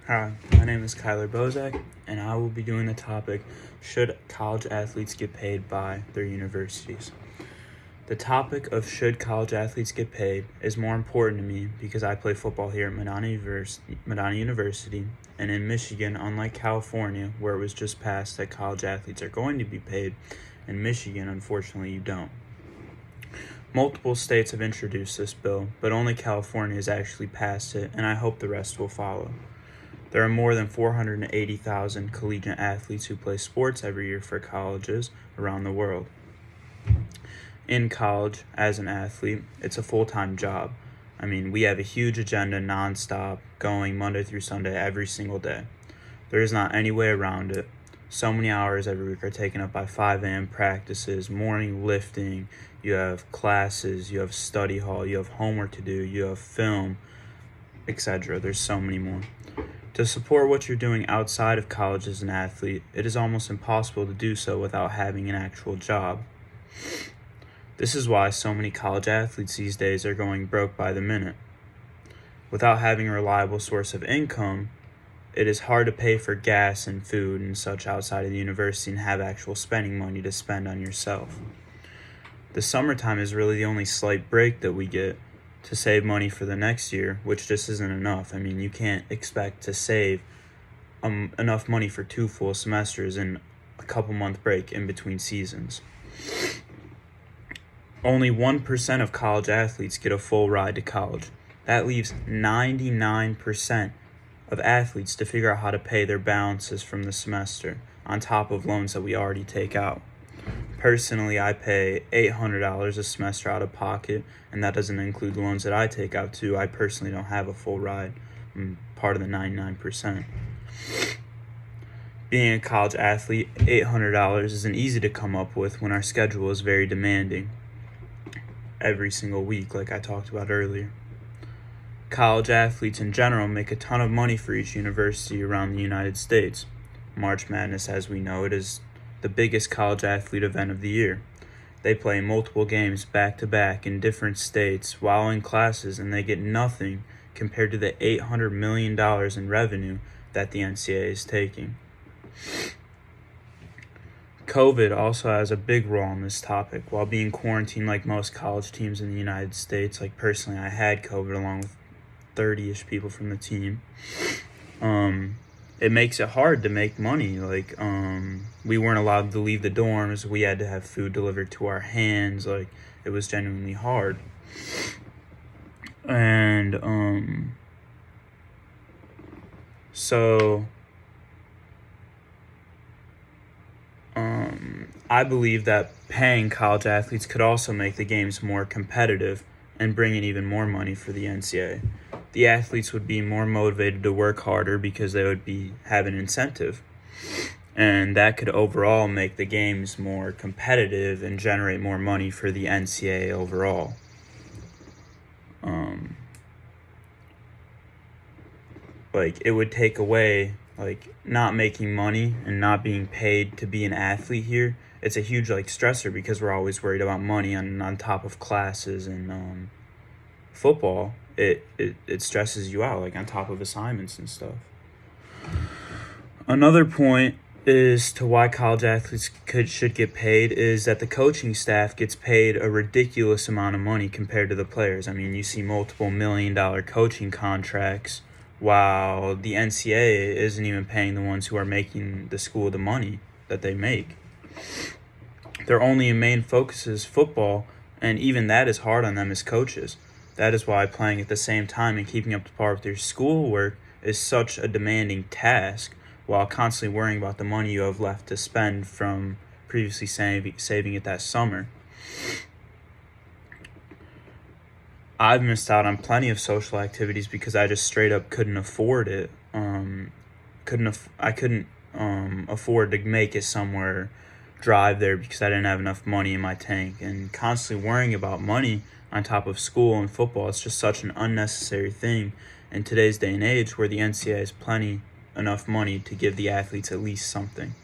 Hi, my name is Kyler Bosak, and I will be doing the topic, should college athletes get paid by their universities? The topic of should college athletes get paid is more important to me because I play football here at Medina University, and in Michigan, unlike California, where it was just passed that college athletes are going to be paid, in Michigan, unfortunately, you don't. Multiple states have introduced this bill, but only California has actually passed it, and I hope the rest will follow. There are more than 480,000 collegiate athletes who play sports every year for colleges around the world. In college, as an athlete, it's a full-time job. We have a huge agenda nonstop, going Monday through Sunday every single day. There is not any way around it. So many hours every week are taken up by 5 a.m. practices, morning lifting, you have classes, you have study hall, you have homework to do, you have film, etc. There's so many more. To support what you're doing outside of college as an athlete, it is almost impossible to do so without having an actual job. This is why so many college athletes these days are going broke by the minute. Without having a reliable source of income, it is hard to pay for gas and food and such outside of the university and have actual spending money to spend on yourself. The summertime is really the only slight break that we get to save money for the next year, which just isn't enough. You can't expect to save enough money for 2 full semesters and a couple-month break in between seasons. Only 1% of college athletes get a full ride to college. That leaves 99% of athletes to figure out how to pay their balances from the semester, on top of loans that we already take out. Personally, I pay $800 a semester out of pocket, and that doesn't include loans that I take out too. I personally don't have a full ride. I'm part of the 99%. Being a college athlete, $800 isn't easy to come up with when our schedule is very demanding every single week, like I talked about earlier. College athletes in general make a ton of money for each university around the United States. March Madness, as we know it, is the biggest college athlete event of the year. They play multiple games back-to-back in different states while in classes, and they get nothing compared to the $800 million in revenue that the NCAA is taking. COVID also has a big role on this topic. While being quarantined like most college teams in the United States, like personally I had COVID along with 30-ish people from the team, it makes it hard to make money. We weren't allowed to leave the dorms. We had to have food delivered to our hands. It was genuinely hard. And I believe that paying college athletes could also make the games more competitive and bring in even more money for the NCAA. The athletes would be more motivated to work harder because they would have an incentive. And that could overall make the games more competitive and generate more money for the NCAA overall. It would take away, not making money and not being paid to be an athlete here. It's a huge, stressor because we're always worried about money on top of classes and football. It stresses you out, on top of assignments and stuff. Another point is to why college athletes should get paid is that the coaching staff gets paid a ridiculous amount of money compared to the players. You see multiple $1 million coaching contracts, while the NCAA isn't even paying the ones who are making the school the money that they make. Their only main focus is football, and even that is hard on them as coaches. That is why playing at the same time and keeping up to par with your schoolwork is such a demanding task, while constantly worrying about the money you have left to spend from previously saving it that summer. I've missed out on plenty of social activities because I just straight up couldn't afford it. I couldn't afford to make it somewhere, drive there because I didn't have enough money in my tank. And constantly worrying about money on top of school and football, it's just such an unnecessary thing in today's day and age where the NCAA has enough money to give the athletes at least something.